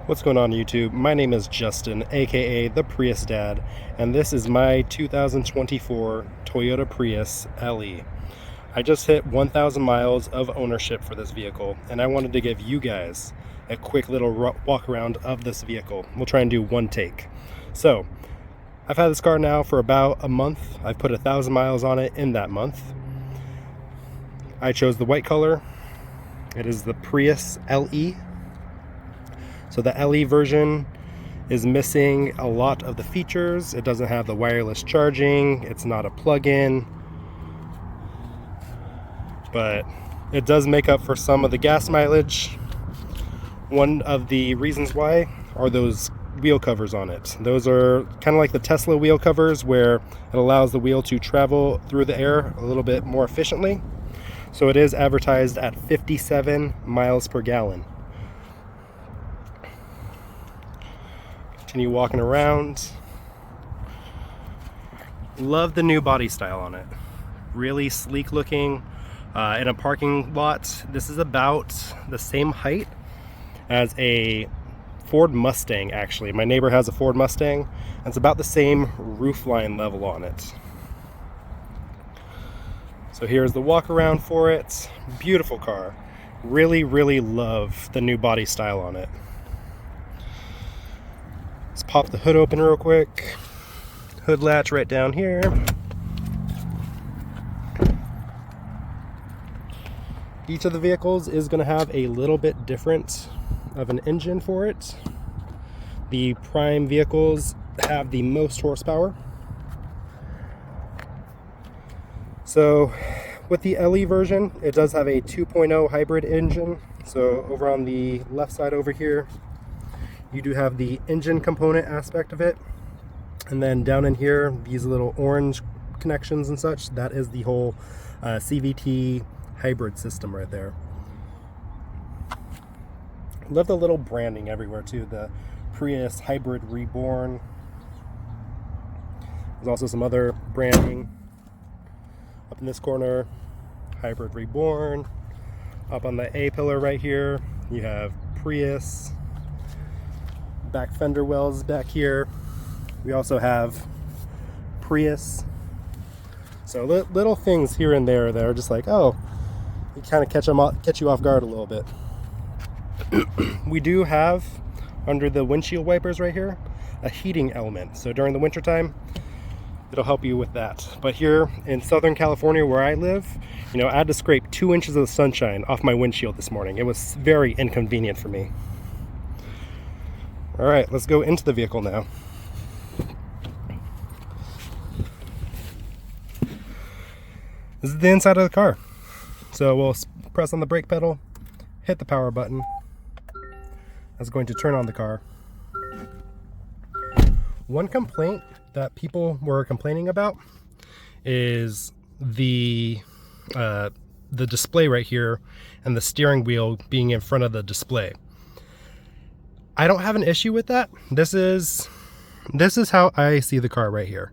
What's going on YouTube? My name is Justin, aka the Prius Dad, and this is my 2024 Toyota Prius LE. I just hit 1,000 miles of ownership for this vehicle, and I wanted to give you guys a quick little walk around of this vehicle. We'll try and do one take. So, I've had this car now for about a month. I've put 1,000 miles on it in that month. I chose the white color. It is the Prius LE. So the LE version is missing a lot of the features. It doesn't have the wireless charging. It's not a plug-in. But it does make up for some of the gas mileage. One of the reasons why are those wheel covers on it. Those are kind of like the Tesla wheel covers, where it allows the wheel to travel through the air a little bit more efficiently. So it is advertised at 57 miles per gallon. Continue walking around. Love the new body style on it. Really sleek looking. In a parking lot, this is about the same height as a Ford Mustang, actually. My neighbor has a Ford Mustang, and it's about the same roofline level on it. So here's the walk around for it. Beautiful car. Really, really love the new body style on it. Let's pop the hood open real quick. Hood latch right down here. Each of the vehicles is going to have a little bit different of an engine for it. The prime vehicles have the most horsepower. So with the LE version, it does have a 2.0 hybrid engine. So over on the left side over here, you do have the engine component aspect of it. And then down in here, these little orange connections and such, that is the whole CVT hybrid system right there. Love the little branding everywhere too. The Prius Hybrid Reborn. There's also some other branding up in this corner. Hybrid Reborn. Up on the A pillar right here, you have Prius. Back fender wells back here. We also have Prius. So little things here and there that are just like, oh, you kind of catch you off guard a little bit. We do have under the windshield wipers right here a heating element. So during the wintertime, it'll help you with that. But here in Southern California where I live, I had to scrape 2 inches of sunshine off my windshield this morning. It was very inconvenient for me. All right, let's go into the vehicle now. This is the inside of the car. So we'll press on the brake pedal, hit the power button. That's going to turn on the car. One complaint that people were complaining about is the display right here and the steering wheel being in front of the display. I don't have an issue with that. This is how I see the car right here.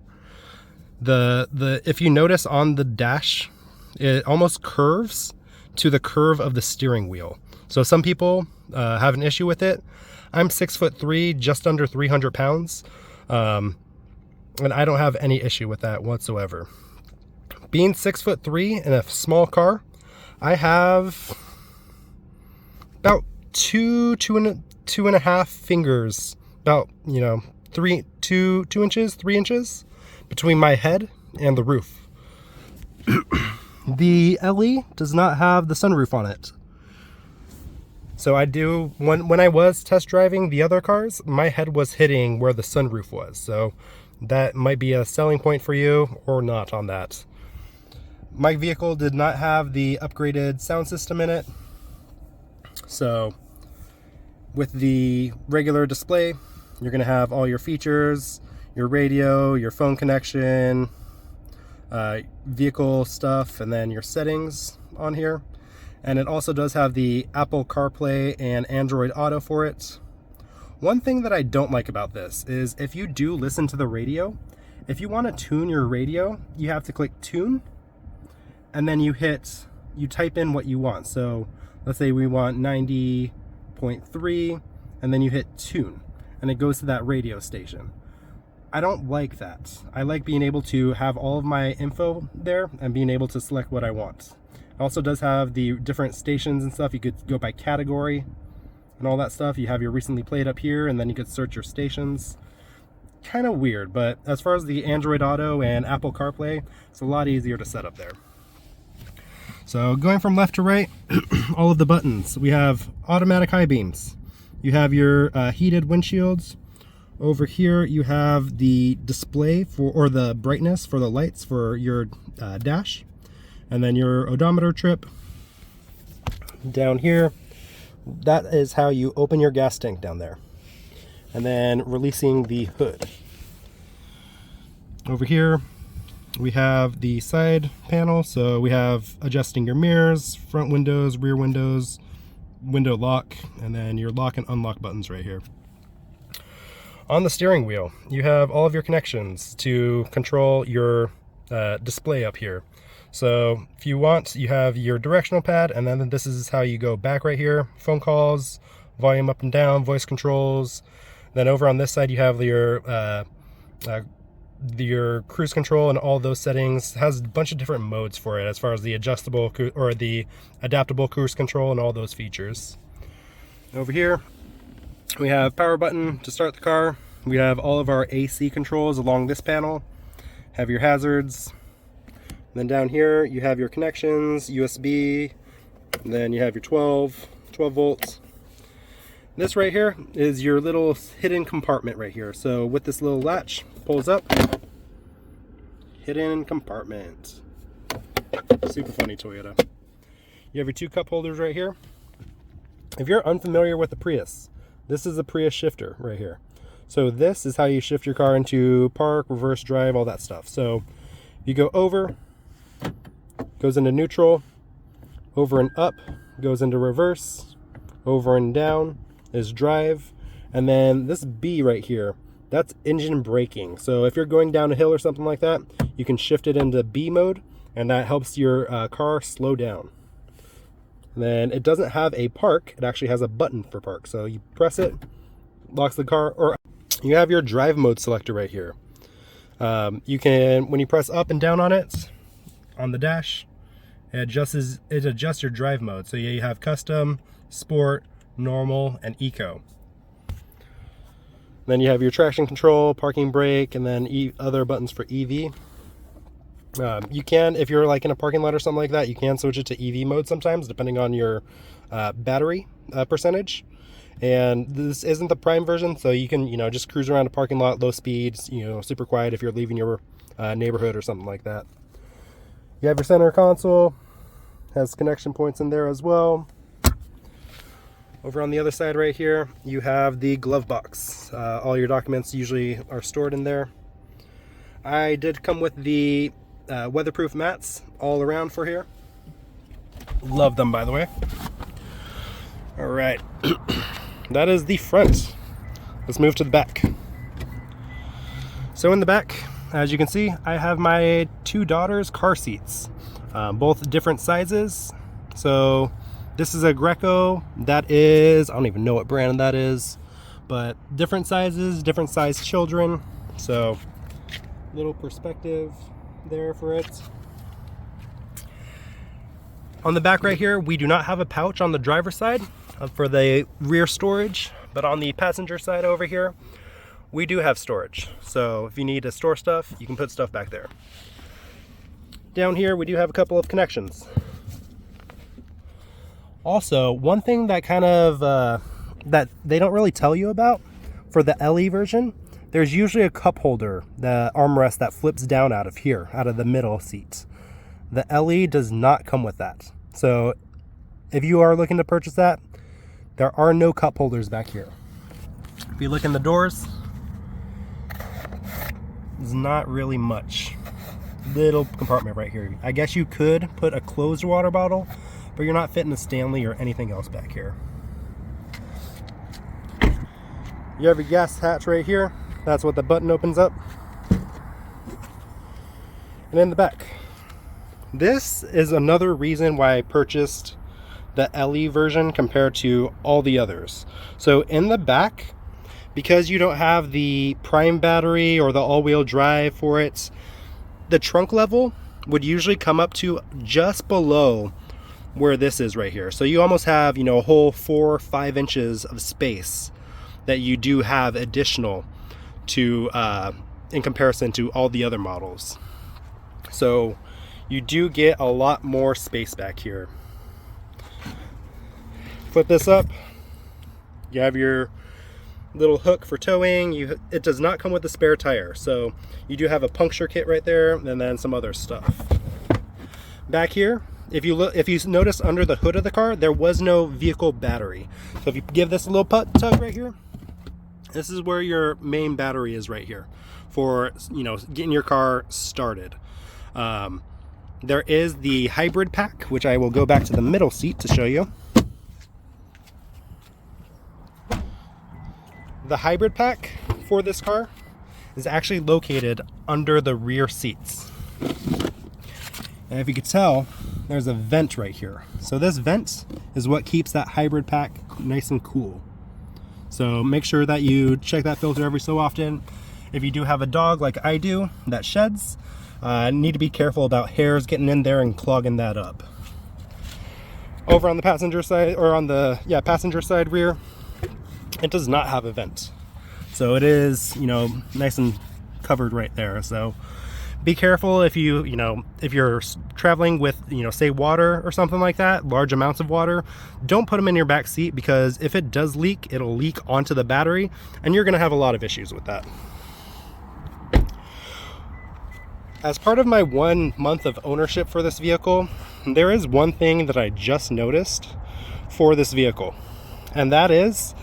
If you notice on the dash, it almost curves to the curve of the steering wheel. So some people have an issue with it. I'm 6'3", just under 300 pounds. And I don't have any issue with that whatsoever. Being 6'3" in a small car, I have about two and a half fingers, about 3 inches between my head and the roof. The LE does not have the sunroof on it. So when I was test driving the other cars, my head was hitting where the sunroof was. So that might be a selling point for you or not on that. My vehicle did not have the upgraded sound system in it. So with the regular display, you're going to have all your features, your radio, your phone connection, vehicle stuff, and then your settings on here. And it also does have the Apple CarPlay and Android Auto for it. One thing that I don't like about this is if you do listen to the radio, if you want to tune your radio, you have to click tune, and then you type in what you want. So let's say we want 90.3, and then you hit tune, and it goes to that radio station. I don't like that. I like being able to have all of my info there and being able to select what I want. It also does have the different stations and stuff. You could go by category and all that stuff. You have your recently played up here, and then you could search your stations. Kind of weird, but as far as the Android Auto and Apple CarPlay, it's a lot easier to set up there. So going from left to right, all of the buttons. We have automatic high beams. You have your heated windshields. Over here you have the display or the brightness for the lights for your dash, and then your odometer trip. Down here, that is how you open your gas tank down there, and then releasing the hood. Over here we have the side panel, so we have adjusting your mirrors, front windows, rear windows, window lock, and then your lock and unlock buttons right here. On the steering wheel, you have all of your connections to control your display up here. So if you want, you have your directional pad, and then this is how you go back right here. Phone calls, volume up and down, voice controls. Then over on this side, you have your cruise control and all those settings. It has a bunch of different modes for it as far as the adjustable or the adaptable cruise control and all those features. Over here, we have power button to start the car. We have all of our AC controls along this panel. Have your hazards. Then down here you have your connections, USB, and then you have your 12 volts. This right here is your little hidden compartment right here. So with this little latch, pulls up, hidden compartment. Super funny Toyota. You have your 2 cup holders right here. If you're unfamiliar with the Prius, this is a Prius shifter right here. So this is how you shift your car into park, reverse drive, all that stuff. So you go over, goes into neutral, over and up, goes into reverse, over and down is drive, and then this B right here, that's engine braking. So if you're going down a hill or something like that, you can shift it into B mode, and that helps your car slow down. Then it doesn't have a park, it actually has a button for park. So you press it, locks the car, or you have your drive mode selector right here. You can, when you press up and down on it, on the dash, it adjusts your drive mode. So you have custom, sport, normal, and eco. Then you have your traction control, parking brake, and then other buttons for EV. You can, if you're like in a parking lot or something like that, you can switch it to EV mode sometimes, depending on your battery percentage. And this isn't the prime version, so you can, just cruise around a parking lot, low speeds, super quiet if you're leaving your neighborhood or something like that. You have your center console, has connection points in there as well. Over on the other side right here, you have the glove box. All your documents usually are stored in there. I did come with the weatherproof mats all around for here. Love them, by the way. All right, that is the front. Let's move to the back. So in the back, as you can see, I have my 2 daughters' car seats, both different sizes. So this is a Greco. That is, I don't even know what brand that is, but different sizes, different size children. So little perspective there for it. On the back right here, we do not have a pouch on the driver's side for the rear storage, but on the passenger side over here, we do have storage. So if you need to store stuff, you can put stuff back there. Down here, we do have a couple of connections. Also, one thing that kind of, that they don't really tell you about for the LE version, there's usually a cup holder, the armrest that flips down out of here, out of the middle seat. The LE does not come with that. So if you are looking to purchase that, there are no cup holders back here. If you look in the doors, there's not really much. Little compartment right here. I guess you could put a closed water bottle, but you're not fitting a Stanley or anything else back here. You have your gas hatch right here. That's what the button opens up. And in the back, this is another reason why I purchased the LE version compared to all the others. So in the back, because you don't have the prime battery or the all-wheel drive for it, the trunk level would usually come up to just below where this is right here. So you almost have, you know, a whole 4 or 5 inches of space that you do have additional to in comparison to all the other models. So you do get a lot more space back here. Flip this up, you have your little hook for towing. It does not come with a spare tire, so you do have a puncture kit right there, and then some other stuff. Back here, if you notice under the hood of the car, there was no vehicle battery. So if you give this a little tug right here, this is where your main battery is right here for, you know, getting your car started. There is the hybrid pack, which I will go back to the middle seat to show you. The hybrid pack for this car is actually located under the rear seats. And if you could tell, there's a vent right here. So this vent is what keeps that hybrid pack nice and cool. So make sure that you check that filter every so often. If you do have a dog like I do that sheds, need to be careful about hairs getting in there and clogging that up. Over on the passenger side, or on the passenger side rear, it does not have a vent. So it is, you know, nice and covered right there. So be careful if if you're traveling with, you know, say water or something like that, large amounts of water, don't put them in your back seat, because if it does leak, it'll leak onto the battery and you're going to have a lot of issues with that. As part of my 1 month of ownership for this vehicle, there is one thing that I just noticed for this vehicle, and that is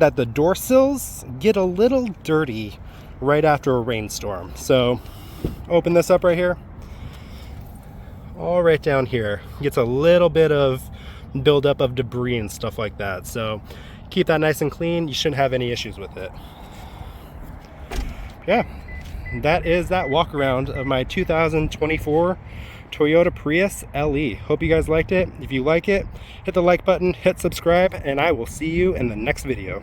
that the door sills get a little dirty right after a rainstorm. So open this up right here, all right down here gets a little bit of buildup of debris and stuff like that. So keep that nice and clean. You shouldn't have any issues with it. Yeah, that is that walk around of my 2024 Toyota Prius LE. Hope you guys liked it. If you like it, hit the like button, hit subscribe, and I will see you in the next video.